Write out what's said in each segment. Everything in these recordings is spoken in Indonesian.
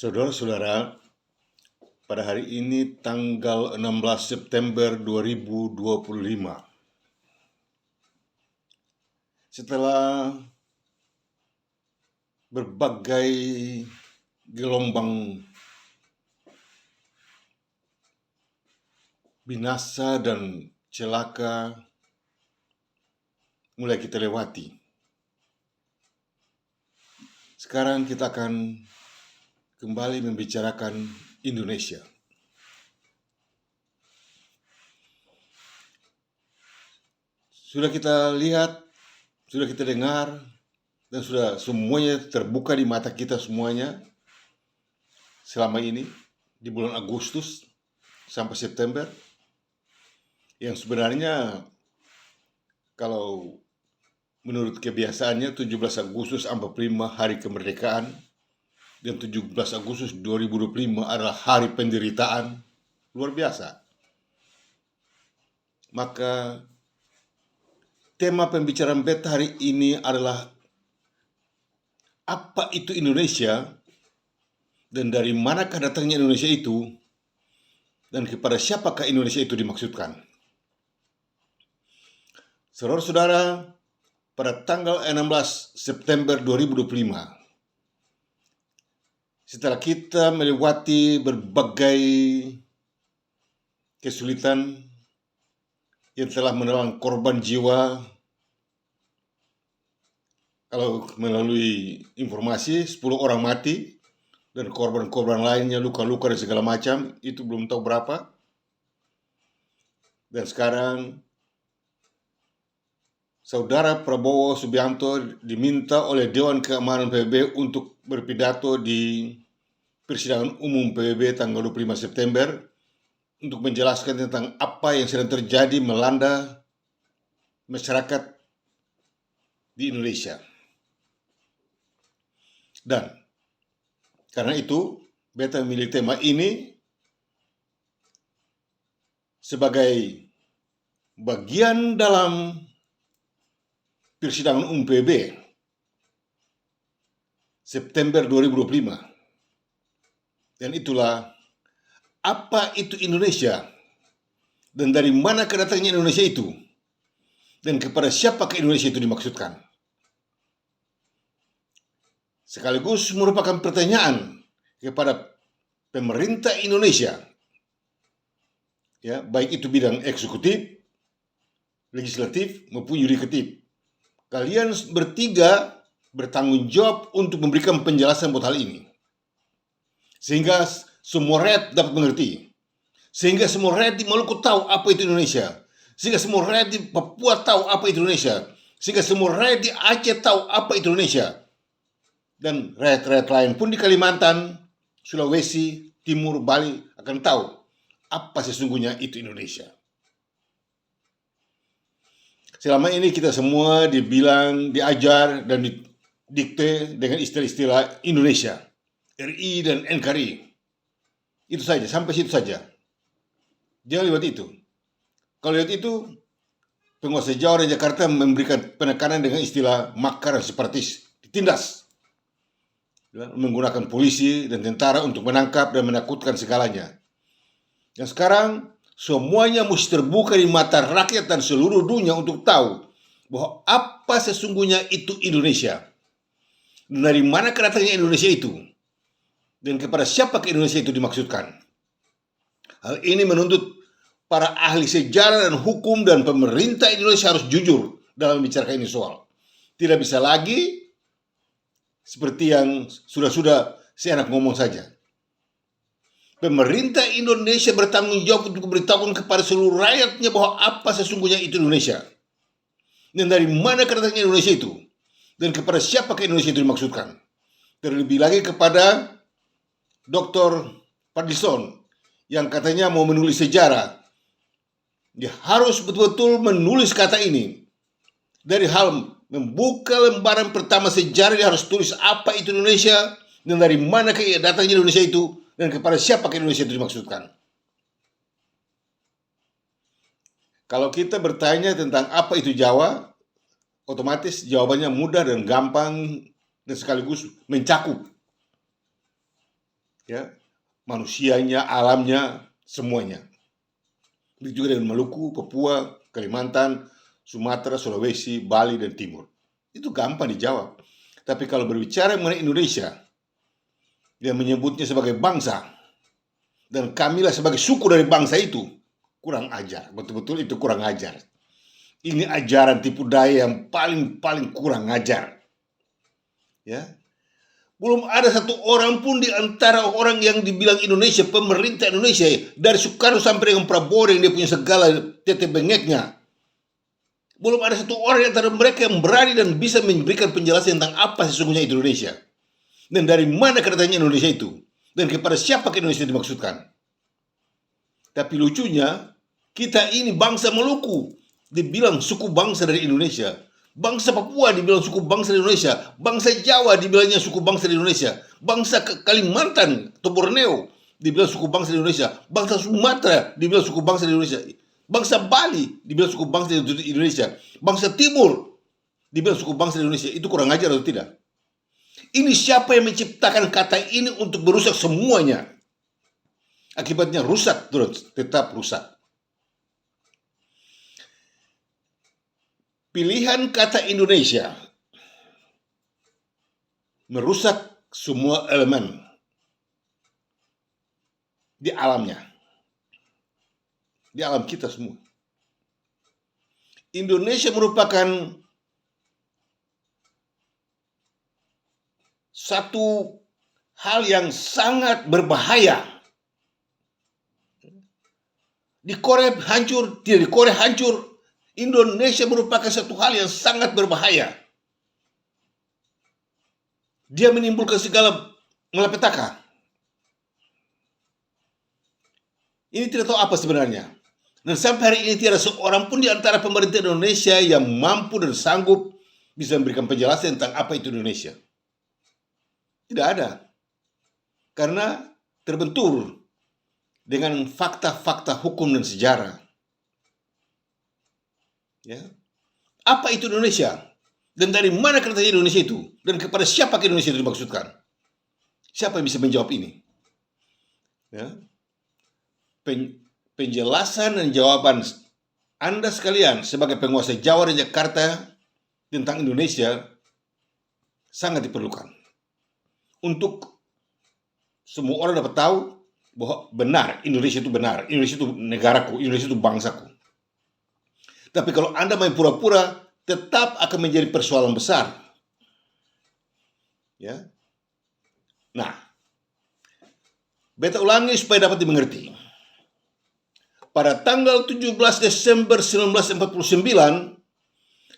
Saudara-saudara, pada hari ini tanggal 16 September 2025. Setelah berbagai gelombang binasa dan celaka mulai kita lewati, sekarang kita akan kembali membicarakan Indonesia. Sudah kita lihat, sudah kita dengar, dan sudah semuanya terbuka di mata kita semuanya selama ini di bulan Agustus sampai September, yang sebenarnya kalau menurut kebiasaannya 17 Agustus 45 hari kemerdekaan dan 17 Agustus 2025 adalah hari penderitaan luar biasa. Maka tema pembicaraan beta hari ini adalah apa itu Indonesia dan dari manakah datangnya Indonesia itu dan kepada siapakah Indonesia itu dimaksudkan. Saudara-saudara, pada tanggal 16 September 2025, setelah kita melewati berbagai kesulitan yang telah menelan korban jiwa, kalau melalui informasi 10 orang mati dan korban-korban lainnya luka-luka dan segala macam, itu belum tahu berapa. Dan sekarang Saudara Prabowo Subianto diminta oleh Dewan Keamanan PBB untuk berpidato di persidangan umum PBB tanggal 25 September untuk menjelaskan tentang apa yang sedang terjadi melanda masyarakat di Indonesia. Dan karena itu, beta memilih tema ini sebagai bagian dalam persidangan umum PBB September 2025. Dan itulah apa itu Indonesia dan dari mana kedatangannya Indonesia itu dan kepada siapakah Indonesia itu dimaksudkan. Sekaligus merupakan pertanyaan kepada pemerintah Indonesia, ya, baik itu bidang eksekutif, legislatif maupun yudikatif. Kalian bertiga bertanggung jawab untuk memberikan penjelasan buat hal ini, sehingga semua rakyat dapat mengerti, sehingga semua rakyat di Maluku tahu apa itu Indonesia, sehingga semua rakyat di Papua tahu apa itu Indonesia, sehingga semua rakyat di Aceh tahu apa itu Indonesia, dan rakyat-rakyat lain pun di Kalimantan, Sulawesi, Timur, Bali akan tahu apa sesungguhnya itu Indonesia. Selama ini kita semua dibilang, diajar, dan didikte dengan istilah-istilah Indonesia, RI dan NKRI. Itu saja, sampai situ saja. Jangan lewat itu. Kalau lewat itu, penguasa Jawa dan Jakarta memberikan penekanan dengan istilah makar dan separatis, ditindas, menggunakan polisi dan tentara untuk menangkap dan menakutkan segalanya. Dan sekarang semuanya mesti terbuka di mata rakyat dan seluruh dunia untuk tahu bahwa apa sesungguhnya itu Indonesia, dan dari mana kedatangannya Indonesia itu, dan kepada siapa ke Indonesia itu dimaksudkan. Hal ini menuntut para ahli sejarah dan hukum dan pemerintah Indonesia harus jujur dalam membicarakan ini soal. Tidak bisa lagi seperti yang sudah seenak ngomong saja. Pemerintah Indonesia bertanggung jawab untuk memberitahukan kepada seluruh rakyatnya bahwa apa sesungguhnya itu Indonesia, dan dari mana kedatangannya Indonesia itu, dan kepada siapa ke Indonesia itu dimaksudkan. Terlebih lagi kepada Dr. Fadlizon yang katanya mau menulis sejarah. Dia harus betul-betul menulis kata ini. Dari hal membuka lembaran pertama sejarah, dia harus tulis apa itu Indonesia dan dari mana datangnya Indonesia itu dan kepada siapa ke Indonesia itu dimaksudkan. Kalau kita bertanya tentang apa itu Jawa, otomatis jawabannya mudah dan gampang dan sekaligus mencakup. ya, manusianya, alamnya, semuanya. Begitu juga dengan Maluku, Papua, Kalimantan, Sumatera, Sulawesi, Bali, dan Timur. Itu gampang dijawab. Tapi kalau berbicara mengenai Indonesia, dia menyebutnya sebagai bangsa, dan kamilah sebagai suku dari bangsa itu, kurang ajar. Betul-betul itu kurang ajar. Ini ajaran tipu daya yang paling kurang ajar. Ya, belum ada satu orang pun di antara orang yang dibilang Indonesia, pemerintah Indonesia, dari Soekarno sampai dengan Prabowo yang dia punya segala tete bengeknya, belum ada satu orang antara mereka yang berani dan bisa memberikan penjelasan tentang apa sesungguhnya Indonesia, dan dari mana kedatangannya Indonesia itu, dan kepada siapa Indonesia dimaksudkan. Tapi lucunya, kita ini bangsa Maluku dibilang suku bangsa dari Indonesia, bangsa Papua dibilang suku bangsa dari Indonesia, bangsa Jawa dibilangnya suku bangsa dari Indonesia, bangsa Kalimantan atau Borneo dibilang suku bangsa dari Indonesia, bangsa Sumatera dibilang suku bangsa dari Indonesia, bangsa Bali dibilang suku bangsa dari Indonesia, bangsa Timur dibilang suku bangsa dari Indonesia. Itu kurang ajar atau tidak? Ini siapa yang menciptakan kata ini untuk merusak semuanya? Akibatnya rusak terus, tetap rusak. Pilihan kata Indonesia merusak semua elemen di alamnya, di alam kita semua. Indonesia merupakan satu hal yang sangat berbahaya. Di Korea hancur, tidak di Korea hancur. Indonesia merupakan satu hal yang sangat berbahaya. Dia menimbulkan segala malapetaka. Ini tidak tahu apa sebenarnya. Dan sampai hari ini tidak seorang pun di antara pemerintah Indonesia yang mampu dan sanggup bisa memberikan penjelasan tentang apa itu Indonesia. Tidak ada. Karena terbentur dengan fakta-fakta hukum dan sejarah. Ya. Apa itu Indonesia? Dan dari mana katanya Indonesia itu? Dan kepada siapa Indonesia itu dimaksudkan? Siapa yang bisa menjawab ini? Ya. Penjelasan dan jawaban Anda sekalian sebagai penguasa Jawa dan Jakarta tentang Indonesia sangat diperlukan. Untuk semua orang dapat tahu bahwa benar, Indonesia itu benar, Indonesia itu negaraku, Indonesia itu bangsaku. Tapi kalau Anda main pura-pura, tetap akan menjadi persoalan besar. Ya. Nah, beta ulangi supaya dapat dimengerti. Pada tanggal 17 Desember 1949,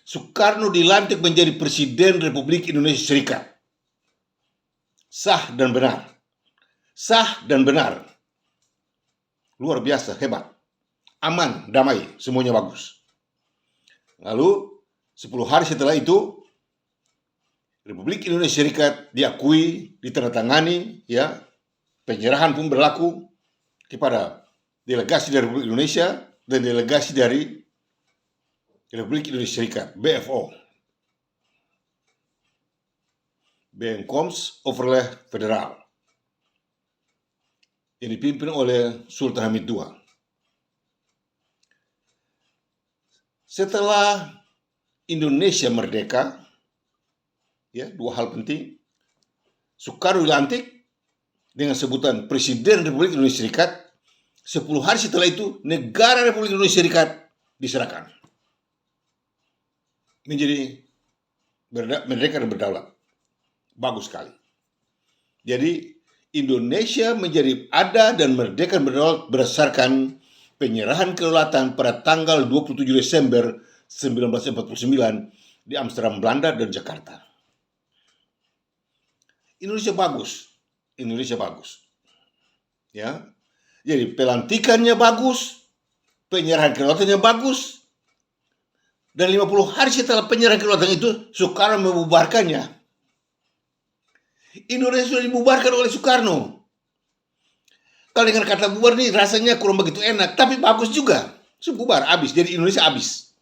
Soekarno dilantik menjadi Presiden Republik Indonesia Serikat. Sah dan benar. Sah dan benar. Luar biasa, hebat. Aman, damai, semuanya bagus. Lalu 10 hari setelah itu Republik Indonesia Serikat diakui, ditandatangani, ya, penyerahan pun berlaku kepada delegasi dari Republik Indonesia dan delegasi dari Republik Indonesia Serikat, BFO, Bijeenkomst Overleg Federaal, yang dipimpin oleh Sultan Hamid II. Setelah Indonesia merdeka, ya, dua hal penting. Soekarno dilantik dengan sebutan Presiden Republik Indonesia Serikat. 10 hari setelah itu, negara Republik Indonesia Serikat diserahkan menjadi merdeka dan berdaulat. Bagus sekali. Jadi Indonesia menjadi ada dan merdeka dan berdaulat berdasarkan penyerahan kedaulatan pada tanggal 27 Desember 1949 di Amsterdam, Belanda dan Jakarta. Indonesia bagus. Indonesia bagus. Ya. Jadi pelantikannya bagus, penyerahan kedaulatannya bagus. Dan 50 hari setelah penyerahan kedaulatan itu, Soekarno membubarkannya. Indonesia sudah dibubarkan oleh Soekarno. Kalau dengan kata bubar nih rasanya kurang begitu enak, tapi bagus juga. Bubar, habis. Jadi Indonesia habis.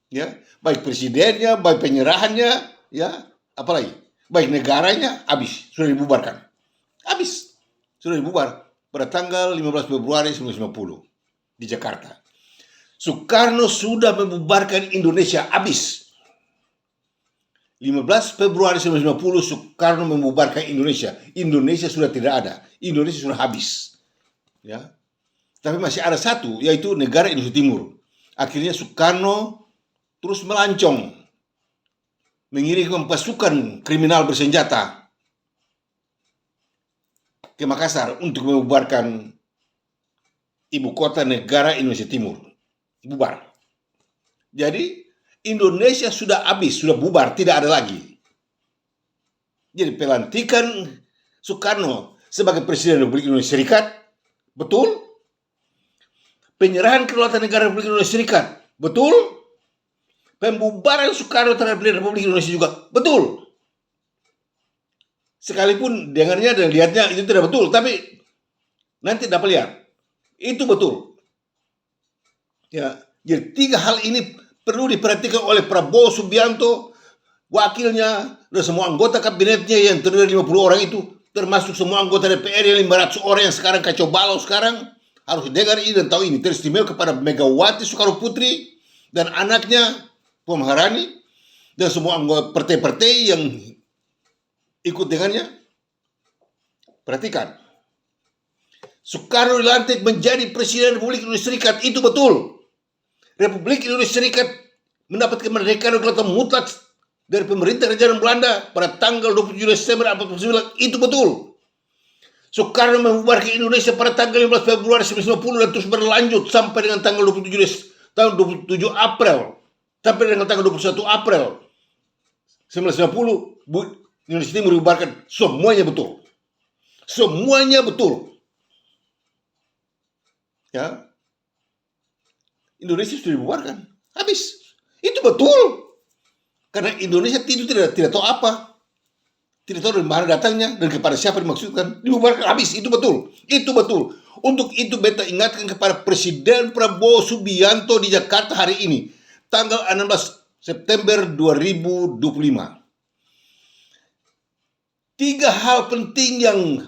Ya, baik presidennya, baik penyerahannya, ya, apalagi, baik negaranya habis, sudah dibubarkan. Habis. sudah dibubar pada tanggal 15 Februari 1950 di Jakarta. Soekarno sudah membubarkan Indonesia habis. 15 Februari 1950 Soekarno membubarkan Indonesia. Indonesia sudah tidak ada. Indonesia sudah habis. Ya. Tapi masih ada satu, yaitu negara Indonesia Timur. Akhirnya Soekarno terus melancong, mengirimkan pasukan kriminal bersenjata ke Makassar untuk membubarkan ibu kota negara Indonesia Timur. Bubar. Jadi Indonesia sudah habis, sudah bubar, tidak ada lagi. Jadi pelantikan Soekarno sebagai Presiden Republik Indonesia Serikat, betul. Penyerahan kedaulatan negara Republik Indonesia Serikat, betul. Pembubaran Soekarno terhadap Republik Indonesia juga, betul. Sekalipun dengarnya dan lihatnya itu tidak betul, tapi nanti dapat lihat, itu betul. Ya, jadi 3 hal ini perlu diperhatikan oleh Prabowo Subianto, wakilnya, dan semua anggota kabinetnya yang terdiri 50 orang itu, termasuk semua anggota DPR yang 500 orang yang sekarang kacau balau sekarang, harus dengar ini dan tahu ini. Teristimewa kepada Megawati Soekarno Putri dan anaknya Puan Maharani dan semua anggota partai-partai yang ikut dengannya. Perhatikan, Soekarno dilantik menjadi Presiden Republik Indonesia Serikat, itu betul. Republik Indonesia Serikat mendapat kemerdekaan dan mutlak dari pemerintah kerajaan Belanda pada tanggal 27 Desember 1949, itu betul. Soekarno membubarkan Indonesia pada tanggal 15 Februari 1950 dan terus berlanjut sampai dengan tanggal 27 April sampai dengan tanggal 21 April 1990 Indonesia Timur dibubarkan. Semuanya betul. Semuanya betul. Ya. Indonesia sudah dibubarkan. Habis. Itu betul. Karena Indonesia itu tidak tahu apa. Tidak tahu dari mana datangnya dan kepada siapa dimaksudkan. Dibubarkan habis. Itu betul. Itu betul. Untuk itu beta ingatkan kepada Presiden Prabowo Subianto di Jakarta hari ini. Tanggal 16 September 2025. 3 hal penting yang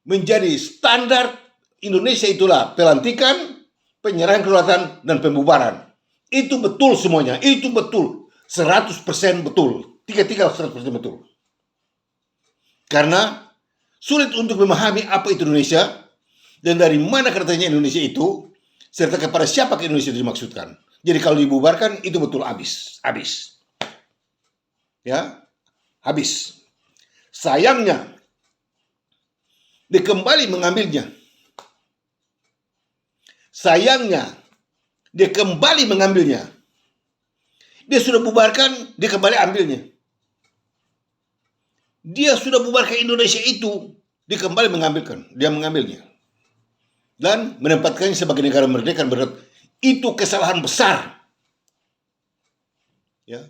menjadi standar Indonesia itulah pelantikan, penyerahan kedaulatan, dan pembubaran. Itu betul semuanya. Itu betul. 100% betul. 100% betul. Karena sulit untuk memahami apa itu Indonesia dan dari mana katanya Indonesia itu, serta kepada siapa ke Indonesia itu dimaksudkan. Jadi kalau dibubarkan itu betul habis. Habis. Ya, habis. Sayangnya, dia kembali mengambilnya. Sayangnya, dia kembali mengambilnya. Dia sudah bubarkan, dia kembali ambilnya. Dia sudah bubarkan Indonesia itu, dia kembali dia mengambilnya. Dan menempatkannya sebagai negara merdeka. Itu kesalahan besar. Ya.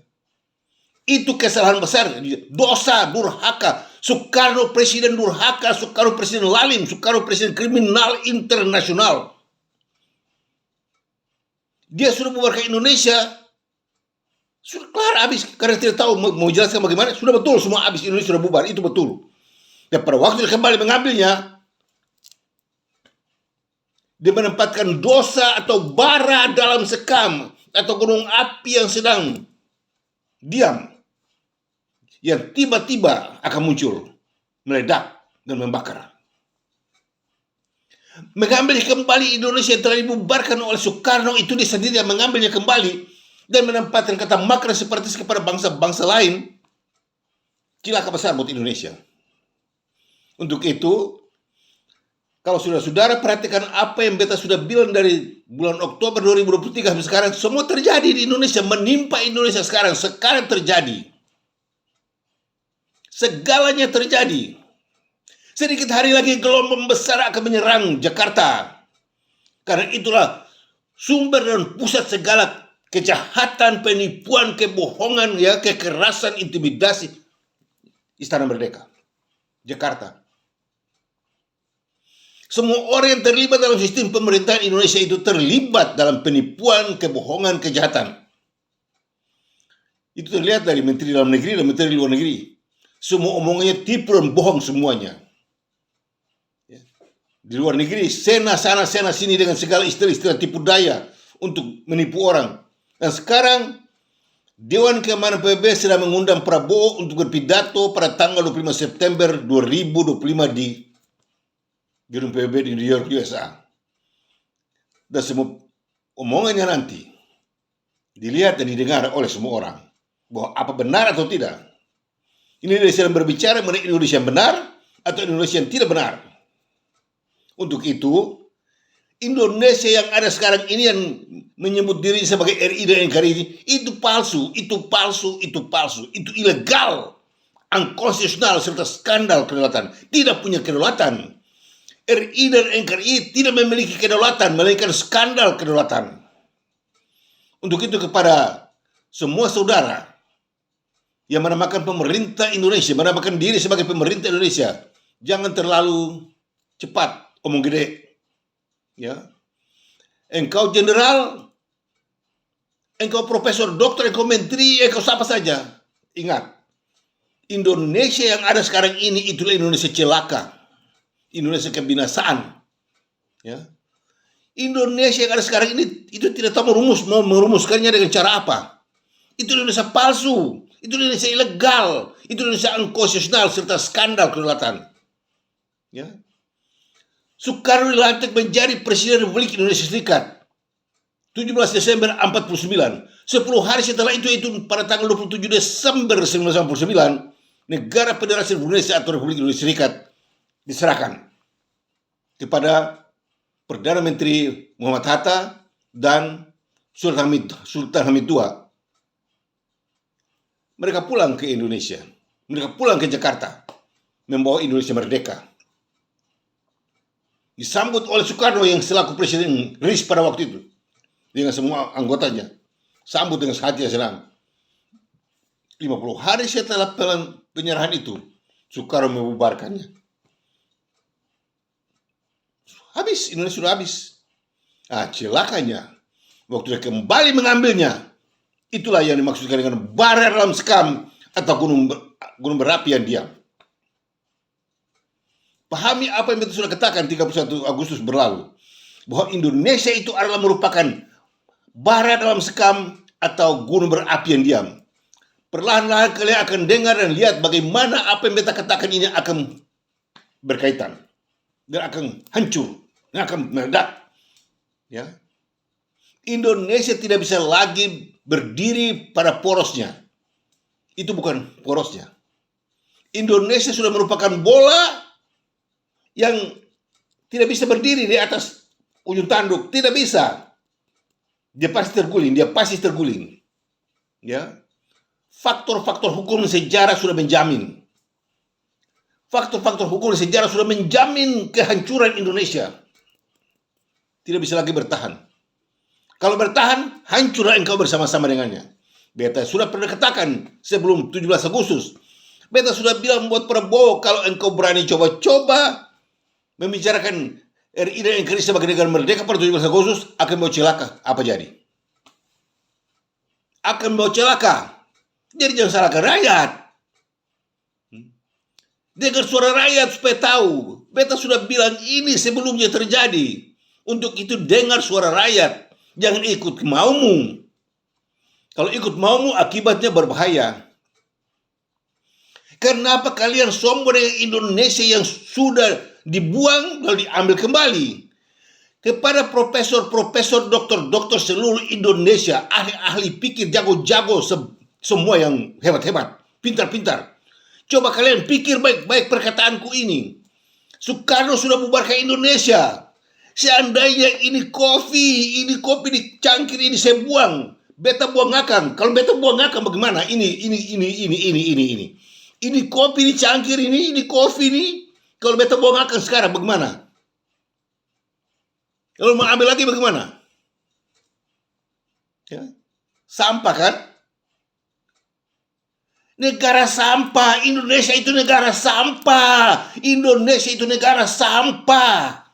Itu kesalahan besar. Dosa, durhaka. Soekarno presiden durhaka, Soekarno presiden lalim, Soekarno presiden kriminal internasional. Dia sudah bubarkan Indonesia, sudah kelar habis. Karena tidak tahu mau jelaskan bagaimana, sudah betul semua habis, Indonesia sudah bubar, itu betul. Dan pada waktu dia kembali mengambilnya, dia menempatkan dosa atau bara dalam sekam atau gunung api yang sedang diam, yang tiba-tiba akan muncul, meledak dan membakar. Mengambil kembali Indonesia yang telah dibubarkan oleh Soekarno itu, dia sendiri yang mengambilnya kembali dan menempatkan kata makar seperti kepada bangsa-bangsa lain. Cilaka besar buat Indonesia. Untuk itu, kalau saudara perhatikan apa yang beta sudah bilang dari bulan Oktober 2023 sampai sekarang, semua terjadi di Indonesia, menimpa Indonesia sekarang terjadi. Segalanya terjadi. Sedikit hari lagi gelombang besar akan menyerang Jakarta. Karena itulah sumber dan pusat segala kejahatan, penipuan, kebohongan, ya, kekerasan, intimidasi. Istana Merdeka, Jakarta. Semua orang yang terlibat dalam sistem pemerintahan Indonesia itu terlibat dalam penipuan, kebohongan, kejahatan. Itu terlihat dari Menteri Dalam Negeri dan Menteri Luar Negeri. Semua omongannya tipu dan bohong semuanya. di luar negeri, sena sana sena sini dengan segala istilah-istilah tipu daya untuk menipu orang. Dan sekarang Dewan Keamanan PBB sedang mengundang Prabowo untuk berpidato pada tanggal 25 September 2025 di gedung PBB di New York, USA. Dan semua omongannya nanti dilihat dan didengar oleh semua orang, bahwa apa benar atau tidak. Ini dia sedang berbicara mengenai Indonesia yang benar atau Indonesia yang tidak benar. Untuk itu, Indonesia yang ada sekarang ini yang menyebut diri sebagai RI dan NKRI ini, itu palsu, itu palsu, itu palsu, itu ilegal, unkonstitusional serta skandal kedaulatan. Tidak punya kedaulatan. RI dan NKRI tidak memiliki kedaulatan, melainkan skandal kedaulatan. Untuk itu kepada semua saudara yang menamakan pemerintah Indonesia, menamakan diri sebagai pemerintah Indonesia, jangan terlalu cepat omong gede. Ya, engkau jenderal, engkau profesor, dokter, engkau menteri, engkau siapa saja. Ingat, Indonesia yang ada sekarang ini itulah Indonesia celaka, Indonesia kebinasaan. Ya, Indonesia yang ada sekarang ini itu tidak tahu mau merumuskannya dengan cara apa. Itu Indonesia palsu, itu Indonesia ilegal, itu Indonesia unkonstitusional serta skandal kedaulatan. Ya. Soekarno dilantik menjadi Presiden Republik Indonesia Serikat 17 Desember 49. 10 hari setelah itu pada tanggal 27 Desember 1989, negara Federasi Indonesia atau Republik Indonesia Serikat diserahkan kepada Perdana Menteri Muhammad Hatta dan Sultan Hamid II. Mereka pulang ke Indonesia, mereka pulang ke Jakarta, membawa Indonesia merdeka. Disambut oleh Soekarno yang selaku Presiden RIS pada waktu itu dengan semua anggotanya, sambut dengan hati yang senang. 50 hari setelah penyerahan itu, Soekarno membubarkannya. Habis, Indonesia sudah habis. Celakanya, waktu dia kembali mengambilnya, itulah yang dimaksudkan dengan bara dalam sekam atau gunung berapi yang diam. Pahami apa yang kita sudah katakan 31 Agustus berlalu, bahwa Indonesia itu adalah merupakan bara dalam sekam atau gunung berapi yang diam. Perlahan-lahan kalian akan dengar dan lihat bagaimana apa yang kita katakan ini akan berkaitan dan akan hancur dan akan meledak. Ya, Indonesia tidak bisa lagi berdiri pada porosnya. Itu bukan porosnya. Indonesia sudah merupakan bola yang tidak bisa berdiri di atas ujung tanduk, tidak bisa. Dia pasti terguling, Ya. Faktor-faktor hukum sejarah sudah menjamin. Faktor-faktor hukum sejarah sudah menjamin kehancuran Indonesia. Tidak bisa lagi bertahan. Kalau bertahan, hancurlah engkau bersama-sama dengannya. Beta sudah pernah katakan sebelum 17 Agustus. Beta sudah bilang buat Prabowo, kalau engkau berani coba-coba membicarakan RI dan NKRI sebagai negara merdeka pada 17 Agustus, akan mau celaka. Apa jadi? Akan mau celaka. Jadi jangan salahkan rakyat. Dengar suara rakyat supaya tahu. Beta sudah bilang ini sebelumnya terjadi. Untuk itu dengar suara rakyat. Jangan ikut maumu. Kalau ikut maumu akibatnya berbahaya. Kenapa kalian sombong dengan Indonesia yang sudah dibuang lalu diambil kembali? Kepada profesor-profesor, dokter-dokter seluruh Indonesia, ahli-ahli pikir, jago-jago, semua yang hebat-hebat, pintar-pintar. Coba kalian pikir baik-baik perkataanku ini. Soekarno sudah bubarkan Indonesia. Seandainya ini kopi di cangkir ini saya buang, beta buang akang. Kalau beta buang akang bagaimana? Ini. Ini kopi di cangkir ini kopi ini. Kalau beta buang akang sekarang bagaimana? Kalau mau ambil lagi bagaimana? Ya. Sampah kan? Negara sampah. Indonesia itu negara sampah. Indonesia itu negara sampah.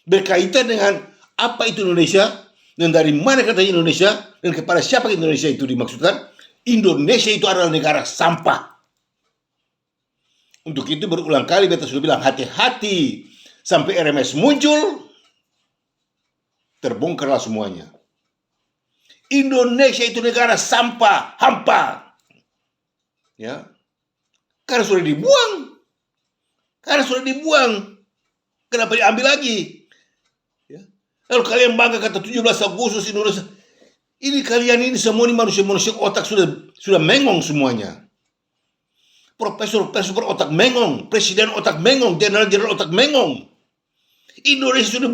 Berkaitan dengan apa itu Indonesia dan dari mana kata Indonesia dan kepada siapa Indonesia itu dimaksudkan. Indonesia itu adalah negara sampah. Untuk itu berulang kali beta sudah bilang hati-hati sampai RMS muncul, terbongkarlah semuanya. Indonesia itu negara sampah, hampa. Ya. Karena sudah dibuang. Kenapa diambil lagi? Ya. Lalu kalian bangga kata 17 Agustus Indonesia. Ini kalian ini semua ini manusia-manusia otak sudah mengong semuanya. Profesor otak mengong, presiden otak mengong, jenderal otak mengong. Indonesia sudah